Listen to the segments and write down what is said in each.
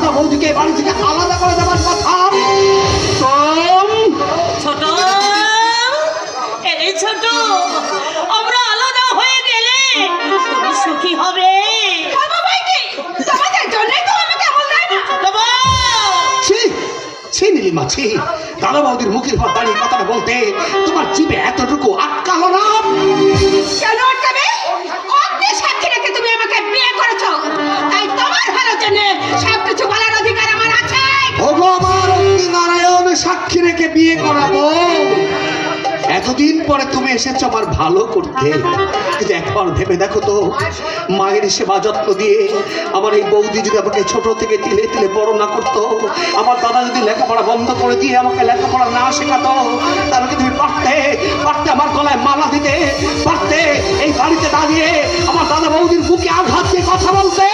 দাদা বৌদিকে বাড়ি থেকে আলাদা করে দেওয়ার কথা। ছোট, এই ছোট, আমরা আলাদা হয়ে গেলে তুমি সুখী হবে। তোমাদের জন্যই তো আমাকে বলতে না। ছি নীলিমা, ছি। দাদা বৌদির মুখের পর দাঁড়িয়ে কথাটা বলতে তোমার জিভে এতটুকু আটকালো না? কেন আটকাবে? অগ্নি সাক্ষী রেখে তুমি আমাকে বিয়ে করেছো, তাই তোমার ভালোর জন্য সবকিছু বলার অধিকার আমার আছে। ওগো আমার অগ্নি নারায়ণ সাক্ষী রেখে বিয়ে করাবো। এতদিন পরে তুমি এসেছো আমার ভালো করতে, কিন্তু একবার ভেবে দেখো তো, মায়ের সেবা যত্ন দিয়ে আমার এই বৌদি যদি আমাকে ছোট থেকে তিলে তিলে বড় না করতো, আমার দাদা যদি লেখাপড়া বন্ধ করে দিয়ে আমাকে লেখাপড়া না শেখাতো, তাহলে কি তুমি পারতে আমার গলায় মালা দিতে, পারতে এই বাড়িতে দাঁড়িয়ে আমার দাদা বৌদির বুকে আঘাত দিয়ে কথা বলতে?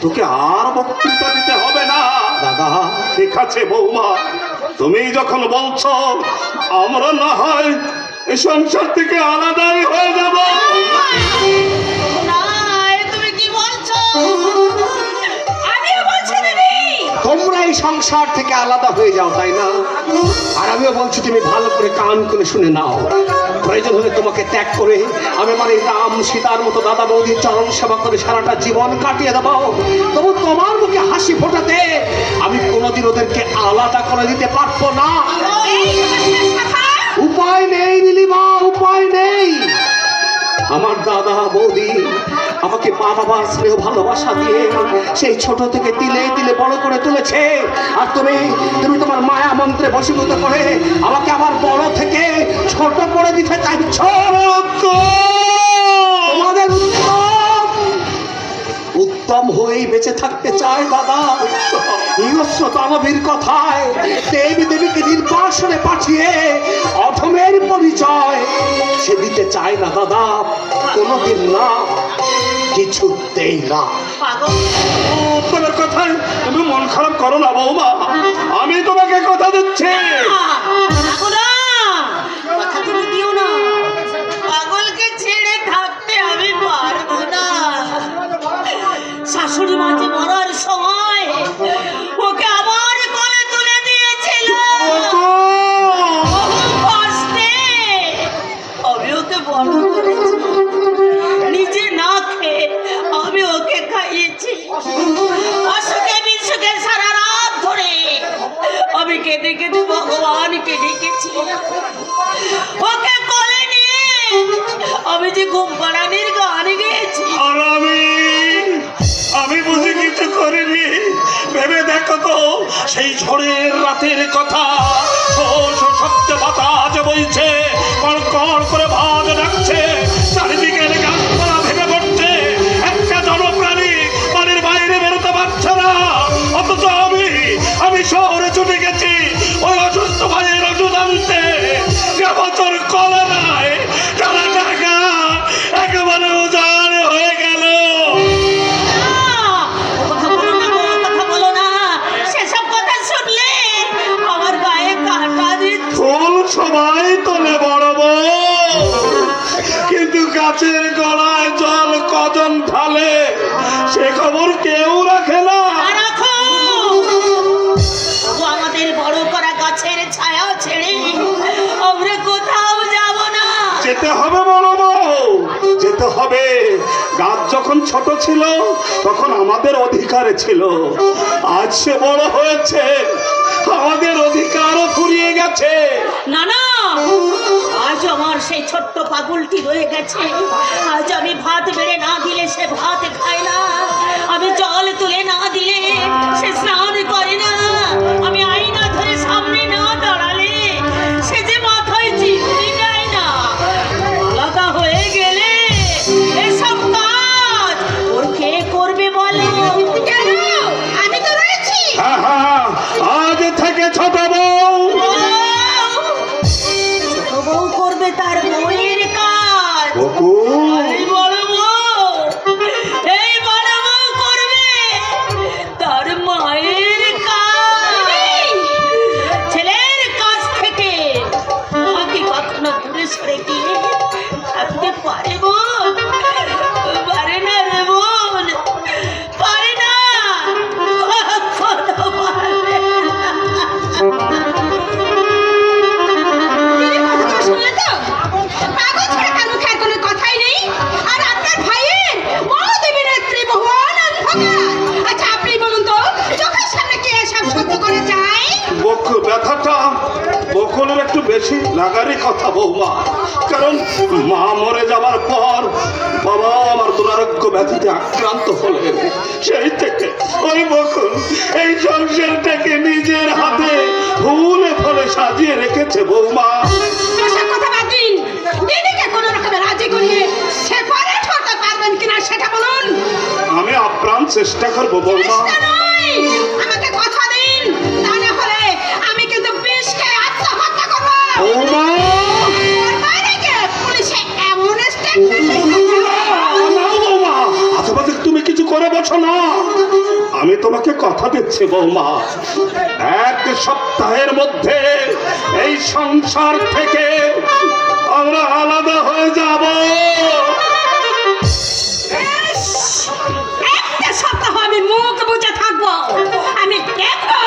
তোকে আর বক্তৃতা দিতে হবে না দাদা। ঠিক আছে বৌমা, তুমি যখন বলছো আমরা না হয় এই সংসার থেকে আলাদাই হয়ে যাব। তুমি কি বলছো? আমিও বলছি দিদি, তোমরা এই সংসার থেকে আলাদা হয়ে যাও, তাই না? আর আমিও বলছি তুমি ভালো করে কান করে শুনে নাও। প্রয়োজন হলে তোমাকে ত্যাগ করে আমি আমার এই রাম সীতার মতো দাদা বৌদির চরণ সেবা করে সারাটা জীবন কাটিয়ে দেবো। তবু তোমার মুখে হাসি ফোটাতে আমি কোনোদিন ওদেরকে আলাদা করে দিতে পারবো না। উপায় নেই নীলিমা, উপায় নেই। আমার দাদা বৌদি আমাকে মা বাবার স্নেহ ভালোবাসা দিয়ে সেই ছোট থেকে তিলে তিলে বড় করে তুলেছে, আর তুমি তোমার মায়া মন্ত্রে বশীভূত করে আমাকে আবার বড় থেকে ছোট করে দিতে চাইছ। তোমাদের উত্তম হয়েই বেঁচে থাকতে চায় দাদা। হিংস্র দানবীর কথায় দেবীকে নির্বাসনে পাঠিয়ে অধমের পরিচয় সে দিতে চায় না দাদা, কোনোদিন না, কিছুতেই না। তোমার কথায় তুমি মন খারাপ করো না বৌমা, আমি তোমাকে কথা দিচ্ছি। কথা তুমি দিও না, পাগলকে ছেড়ে থাকতে আমি পারবো না। শাশুড়ি মাঝে মরার সময় ওকে আমার কোলে তুলে দিয়েছিল কষ্টে, আমি ওকে বড় করেছি, নিজে না খেয়ে আমি ওকে খাইয়েছি। অসুখে বিসুখে সারা রাত ধরে আমি কেঁদে কেঁদে ভগবানকে ডেকেছি। ওকে কোলে নিয়ে আমি যে ঘুম পাড়ানির গান গেয়েছি। আর আমি বুঝি কিছু করিনি। ভেবে দেখো তো, সেই ঝড়ের রাতের কথা, শব্দে বাতাস বইছে, কড় কড় করে ভাত ডাকছে, চারিদিকের গাছপালা ভেঙে পড়ছে, একটা জনপ্রাণী বাড়ির বাইরে বেরোতে পারছে না। অথচ আমি শহরে ছুটে গেছি ওই অসুস্থ ভাইয়ের ওষুধ আনতে। বছর কলেরায় টাকা টাকা একেবারে উজাড় হয়ে গেল। সবাই তোলে বড় বউ, কিন্তু গাছের গলায় জল কজন ঢালে সে খবর কেউ রাখে না। আমাদের বড় করা গাছের ছায়া ছেড়ে আমরা কোথাও যাব না। যেতে হবে বড় বউ, যেতে হবে। গাছ যখন ছোট ছিল তখন আমাদের অধিকারে ছিল, আজ সে বড় হয়েছে, আমাদের অধিকারও ফুরিয়ে গেছে। না না, আজ আমার সেই ছোট্ট পাগলটি রয়ে গেছে। আজ আমি ভাত বেড়ে না দিলে সে ভাত খায় না, আমি জল তুলে না দিলে সে স্নান করে না, আমি আয়না ধরে সামনে না দাঁড়ালে সে যে মাথায় চিমনি দেয় না। আলাদা হয়ে গেলে এসব কাজ ওর কে করবে বলো? কেন? আমি তো রয়েছি। আজ থেকে ছোট বউ করবে তার বউয়ের কাজ। বকু বড় বউ বেশি লাগারই কথা বৌমা, কারণ মা মরে যাওয়ার পর বাবা আমার দুরারোগ্য ব্যাধিতে আক্রান্ত হলেন। সেই থেকে ওই বকুল এই সংসারটাকে নিজের হাতে ফুলে ফলে সাজিয়ে রেখেছে বৌমা। এসব কথা বাদ দিন। দিদিকে কোনো রকমে রাজি করিয়ে সেপারেট হতে পারবেন কিনা সেটা বলুন। আমি আপ্রাণ চেষ্টা করবো বৌমা। চেষ্টা নয়, আমাকে কথা দিন, তা না হলে আমি কিন্তু বিষ খেয়ে আত্মহত্যা করবো। বৌমা ওর বাইরে গিয়ে পুলিশে এমন স্টেটমেন্ট না বৌমা, আশেপাশে তুমি কিছু করে বসো না। আমি তোমাকে কথা দিচ্ছি বৌমা, 1 সপ্তাহের মধ্যে এই সংসার থেকে আমরা আলাদা হয়ে যাব। একটা সপ্তাহ আমি মুখ বুঝে থাকবো। আমি দেখবো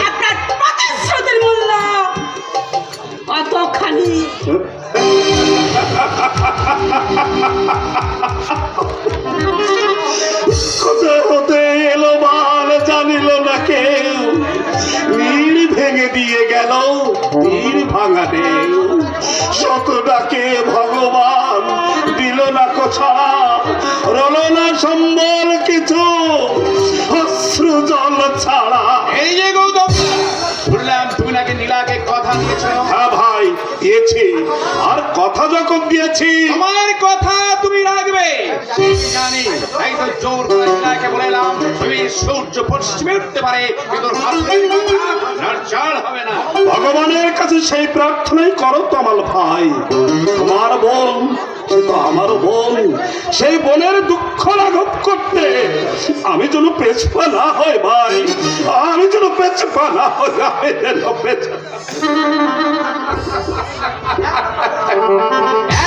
আপনার প্রতিশ্রুতির মূল্য কতখানি। কোথায় হতে এলো মাল জানিল না কেউ, নীড় ভেঙে দিয়ে গেল তীর ভাঙানে। শত ডাকে ভগবান দিল না কোছাড়া, রল না সম্বল কিছু অশ্রু জল ছাড়া। এই যে গৌতম, শুনলাম তুমি নাকি নীলাকে কথা দিয়েছ। হ্যাঁ ভাই, দিয়েছি। আর কথা যখন দিয়েছি আমার কথা তুমি রাখবে জানি, তাই তো জোর করে নীলাকে বলেলাম তুমি সূর্য পশ্চিমে উঠতে পারে কিন্তু নড়চড় হবে না। ভগবানের কাছে সেই প্রার্থনাই করো তমাল ভাই। তোমার বোন সে তো আমারও বোন, সেই বোনের দুঃখ লাঘব করতে আমি যেন পেছপা না হয় ভাই, আমি যেন পেছপা না হয়, আমি যেন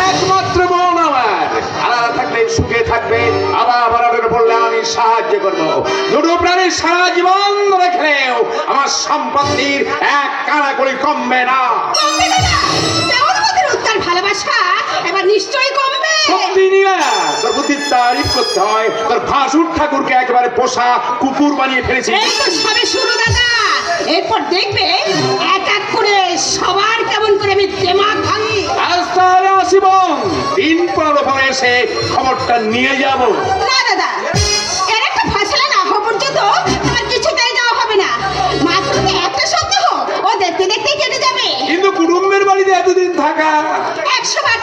একমাত্র বোন আমার, আলাদা থাকলে সুখে থাকবে, আবার আবার বললে আমি সাহায্য করবো। দুটো প্রাণীর সারা জীবন ধরে খেলেও আমার সম্পত্তির 1 কানাকড়ি কমবে না। উত্তর ভালোবাসা এবার নিশ্চয়ই কমবে। সত্যি নিয়া তোর বুদ্ধির তারিফ করতে হয়। তোর ভাসুর ঠাকুরকে একেবারে পোষা কুকুর বানিয়ে ফেলেছি। এই তো সবে শুরু দাদা, এরপর দেখবে এক এক করে সবার কেমন করে আমি দেমাগ ভাঙি। আজ তাহলে আসিব, 3 পনেরো পরে এসে খবরটা নিয়ে যাব। না দাদা, এর একটা ফয়সালা না হওয়া পর্যন্ত আমার কিছুতেই যাওয়া হবে না। মাত্র তো একটা সপ্তাহ, ও দেখতে দেখতে কেটে যাবে। কিন্তু কুটুম্বের বাড়িতে এতদিন থাকা 100 বার